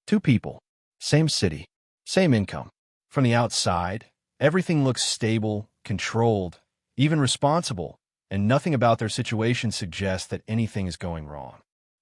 Two people, same city, same income. From the outside, everything looks stable, controlled, even responsible, and nothing about their situation suggests that anything is going wrong.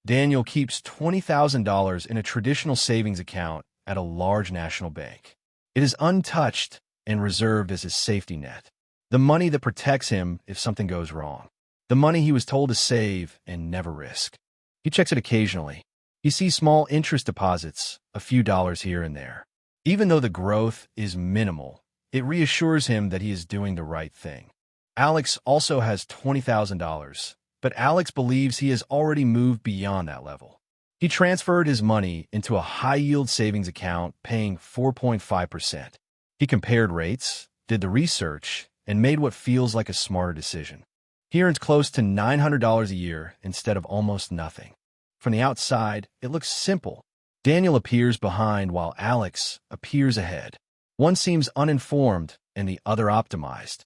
Daniel keeps $20,000 in a traditional savings account at a large national bank. It is untouched and reserved as his safety net. The money that protects him if something goes wrong. The money he was told to save and never risk. He checks it occasionally. He sees small interest deposits, a few dollars here and there. Even though the growth is minimal, it reassures him that he is doing the right thing. Alex also has $20,000, but Alex believes he has already moved beyond that level. He transferred his money into a high-yield savings account paying 4.5%. He compared rates, did the research, and made what feels like a smarter decision. He earns close to $900 a year instead of almost nothing. From the outside, it looks simple. Daniel appears behind while Alex appears ahead. One seems uninformed and the other optimized.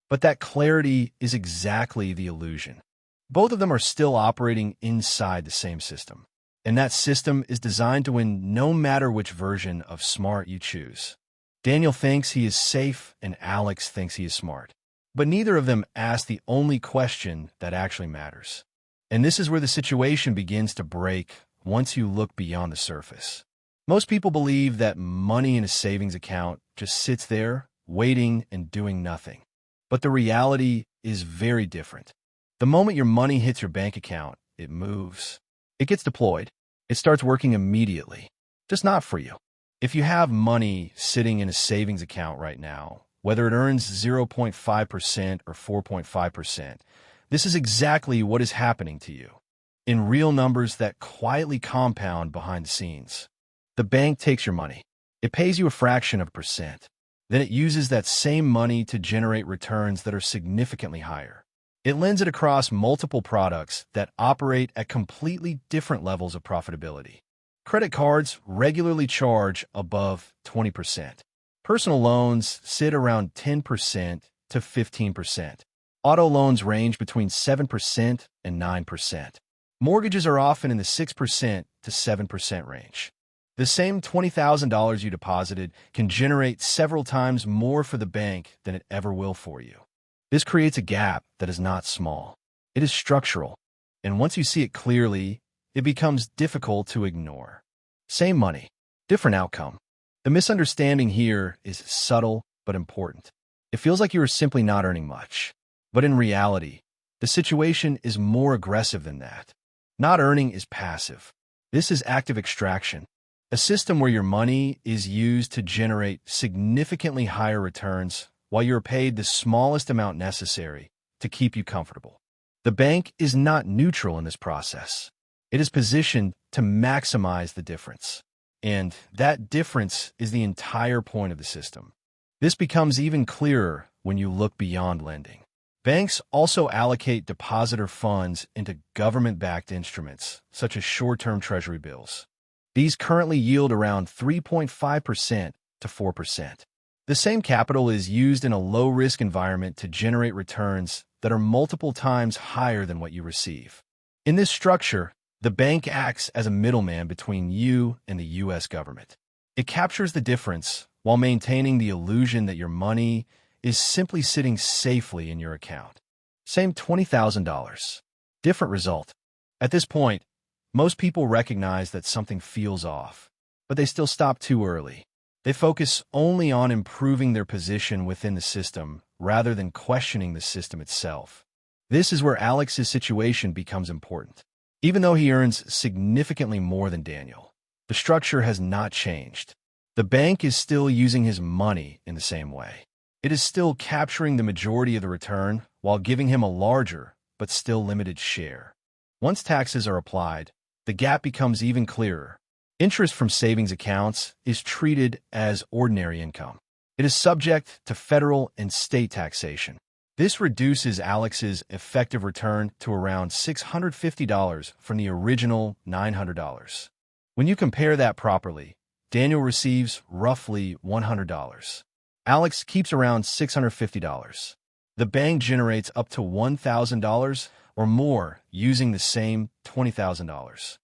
But that clarity is exactly the illusion. Both of them are still operating inside the same system. And that system is designed to win no matter which version of smart you choose. Daniel thinks he is safe and Alex thinks he is smart. But neither of them ask the only question that actually matters. And this is where the situation begins to break once you look beyond the surface. Most people believe that money in a savings account just sits there, waiting and doing nothing. But the reality is very different. The moment your money hits your bank account, it moves. It gets deployed. It starts working immediately. Just not for you. If you have money sitting in a savings account right now, whether it earns 0.5% or 4.5%, this is exactly what is happening to you. In real numbers that quietly compound behind the scenes. The bank takes your money. It pays you a fraction of a percent. Then it uses that same money to generate returns that are significantly higher. It lends it across multiple products that operate at completely different levels of profitability. Credit cards regularly charge above 20%. Personal loans sit around 10% to 15%. Auto loans range between 7% and 9%. Mortgages are often in the 6% to 7% range. The same $20,000 you deposited can generate several times more for the bank than it ever will for you. This creates a gap that is not small. It is structural, and once you see it clearly, it becomes difficult to ignore. Same money, different outcome. The misunderstanding here is subtle but important. It feels like you are simply not earning much. But in reality, the situation is more aggressive than that. Not earning is passive. This is active extraction. A system where your money is used to generate significantly higher returns while you're paid the smallest amount necessary to keep you comfortable. The bank is not neutral in this process. It is positioned to maximize the difference. And that difference is the entire point of the system. This becomes even clearer when you look beyond lending. Banks also allocate depositor funds into government-backed instruments, such as short-term Treasury bills. These currently yield around 3.5% to 4%. The same capital is used in a low-risk environment to generate returns that are multiple times higher than what you receive. In this structure, the bank acts as a middleman between you and the U.S. government. It captures the difference while maintaining the illusion that your money is simply sitting safely in your account. Same $20,000. Different result. At this point, most people recognize that something feels off, but they still stop too early. They focus only on improving their position within the system rather than questioning the system itself. This is where Alex's situation becomes important. Even though he earns significantly more than Daniel, the structure has not changed. The bank is still using his money in the same way. It is still capturing the majority of the return while giving him a larger, but still limited share. Once taxes are applied, the gap becomes even clearer. Interest from savings accounts is treated as ordinary income. It is subject to federal and state taxation. This reduces Alex's effective return to around $650 from the original $900. When you compare that properly, Daniel receives roughly $100. Alex keeps around $650. The bank generates up to $1,000 or more using the same $20,000.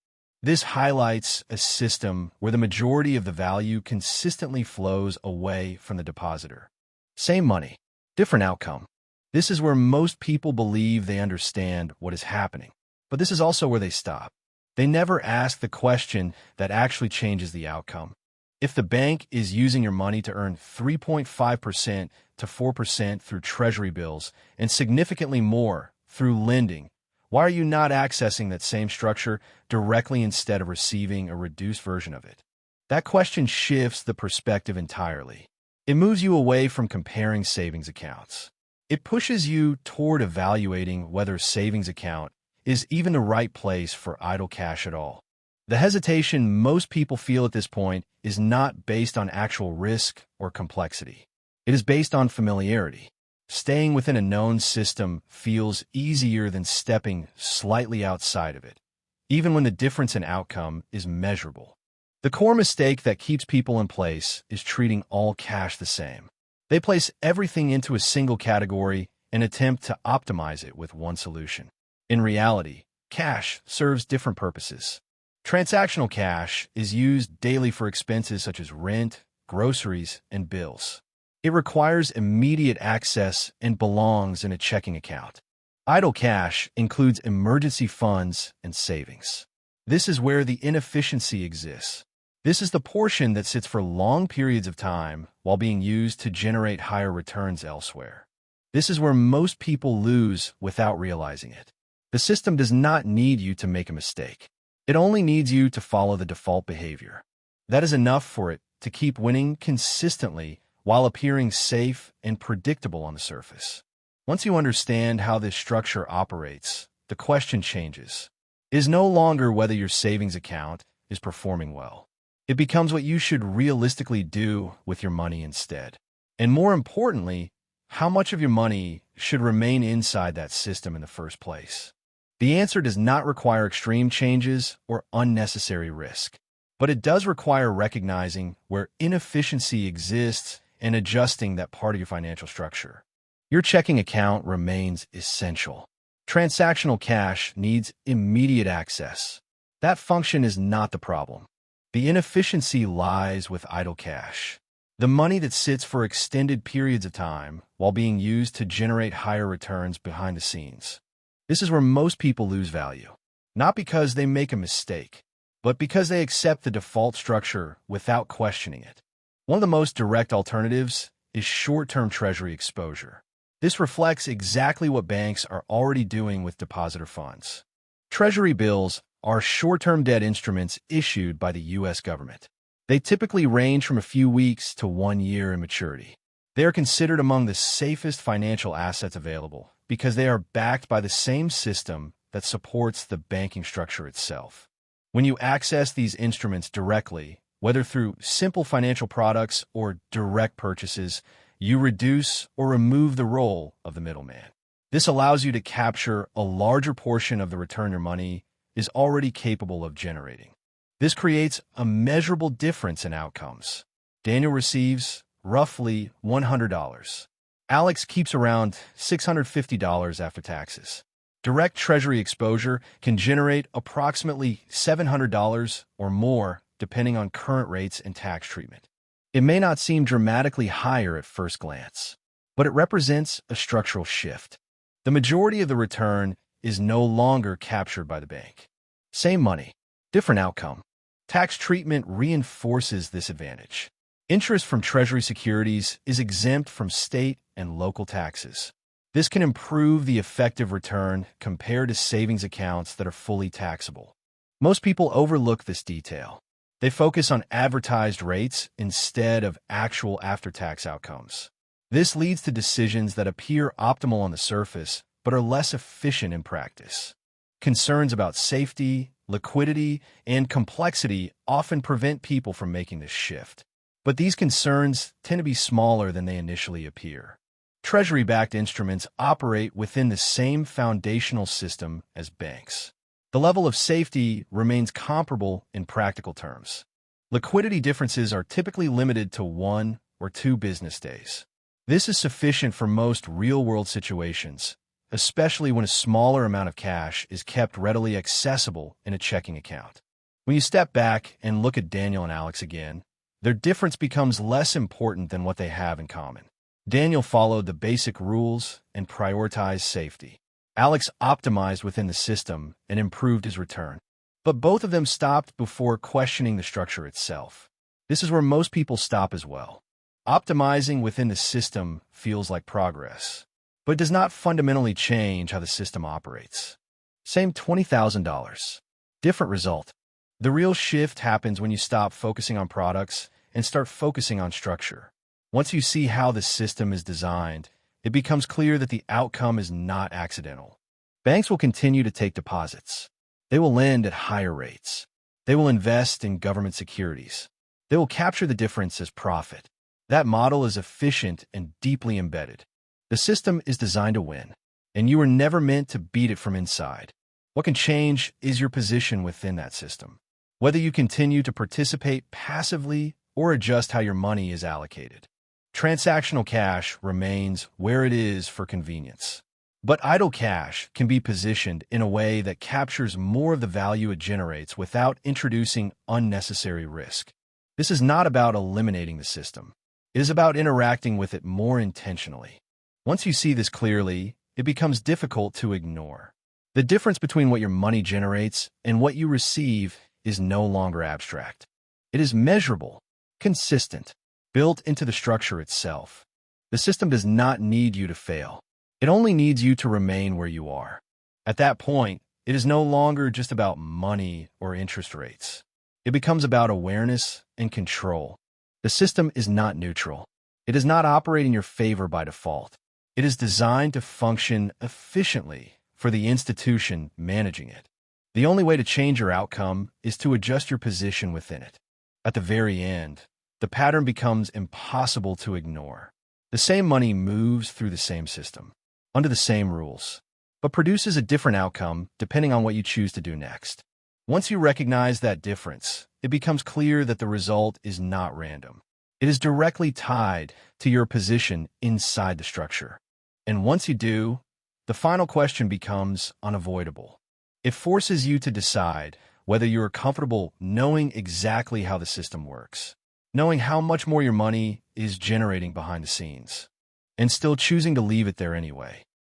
This highlights a system where the majority of the value consistently flows away from the depositor. Same money, different outcome. This is where most people believe they understand what is happening. But this is also where they stop. They never ask the question that actually changes the outcome. If the bank is using your money to earn 3.5% to 4% through Treasury bills and significantly more through lending, why are you not accessing that same structure directly instead of receiving a reduced version of it? That question shifts the perspective entirely. It moves you away from comparing savings accounts. It pushes you toward evaluating whether a savings account is even the right place for idle cash at all. The hesitation most people feel at this point is not based on actual risk or complexity. It is based on familiarity. Staying within a known system feels easier than stepping slightly outside of it, even when the difference in outcome is measurable. The core mistake that keeps people in place is treating all cash the same. They place everything into a single category and attempt to optimize it with one solution. In reality, cash serves different purposes. Transactional cash is used daily for expenses such as rent, groceries, and bills. It requires immediate access and belongs in a checking account. Idle cash includes emergency funds and savings. This is where the inefficiency exists. This is the portion that sits for long periods of time while being used to generate higher returns elsewhere. This is where most people lose without realizing it. The system does not need you to make a mistake. It only needs you to follow the default behavior. That is enough for it to keep winning consistently while appearing safe and predictable on the surface. Once you understand how this structure operates, the question changes. It is no longer whether your savings account is performing well. It becomes what you should realistically do with your money instead. And more importantly, how much of your money should remain inside that system in the first place. The answer does not require extreme changes or unnecessary risk, but it does require recognizing where inefficiency exists and adjusting that part of your financial structure. Your checking account remains essential. Transactional cash needs immediate access. That function is not the problem. The inefficiency lies with idle cash. The money that sits for extended periods of time while being used to generate higher returns behind the scenes. This is where most people lose value, not because they make a mistake, but because they accept the default structure without questioning it. One of the most direct alternatives is short-term Treasury exposure. This reflects exactly what banks are already doing with depositor funds. Treasury bills are short-term debt instruments issued by the U.S. government. They typically range from a few weeks to 1 year in maturity. They are considered among the safest financial assets available because they are backed by the same system that supports the banking structure itself. When you access these instruments directly, whether through simple financial products or direct purchases, you reduce or remove the role of the middleman. This allows you to capture a larger portion of the return your money is already capable of generating. This creates a measurable difference in outcomes. Daniel receives roughly $100. Alex keeps around $650 after taxes. Direct Treasury exposure can generate approximately $700 or more depending on current rates and tax treatment. It may not seem dramatically higher at first glance, but it represents a structural shift. The majority of the return is no longer captured by the bank. Same money, different outcome. Tax treatment reinforces this advantage. Interest from Treasury securities is exempt from state and local taxes. This can improve the effective return compared to savings accounts that are fully taxable. Most people overlook this detail. They focus on advertised rates instead of actual after-tax outcomes. This leads to decisions that appear optimal on the surface but are less efficient in practice. Concerns about safety, liquidity, and complexity often prevent people from making this shift. But these concerns tend to be smaller than they initially appear. Treasury-backed instruments operate within the same foundational system as banks. The level of safety remains comparable in practical terms. Liquidity differences are typically limited to 1 or 2 business days. This is sufficient for most real-world situations, especially when a smaller amount of cash is kept readily accessible in a checking account. When you step back and look at Daniel and Alex again, their difference becomes less important than what they have in common. Daniel followed the basic rules and prioritized safety. Alex optimized within the system and improved his return. But both of them stopped before questioning the structure itself. This is where most people stop as well. Optimizing within the system feels like progress, but it does not fundamentally change how the system operates. Same $20,000. Different result. The real shift happens when you stop focusing on products and start focusing on structure. Once you see how the system is designed, it becomes clear that the outcome is not accidental. Banks will continue to take deposits. They will lend at higher rates. They will invest in government securities. They will capture the difference as profit. That model is efficient and deeply embedded. The system is designed to win, and you were never meant to beat it from inside. What can change is your position within that system. Whether you continue to participate passively or adjust how your money is allocated. Transactional cash remains where it is for convenience. But idle cash can be positioned in a way that captures more of the value it generates without introducing unnecessary risk. This is not about eliminating the system. It is about interacting with it more intentionally. Once you see this clearly, it becomes difficult to ignore. The difference between what your money generates and what you receive is no longer abstract. It is measurable, consistent, built into the structure itself. The system does not need you to fail. It only needs you to remain where you are. At that point, it is no longer just about money or interest rates. It becomes about awareness and control. The system is not neutral. It does not operate in your favor by default. It is designed to function efficiently for the institution managing it. The only way to change your outcome is to adjust your position within it. At the very end, the pattern becomes impossible to ignore. The same money moves through the same system, under the same rules, but produces a different outcome depending on what you choose to do next. Once you recognize that difference, it becomes clear that the result is not random. It is directly tied to your position inside the structure. And once you do, the final question becomes unavoidable. It forces you to decide whether you are comfortable knowing exactly how the system works, knowing how much more your money is generating behind the scenes, and still choosing to leave it there anyway.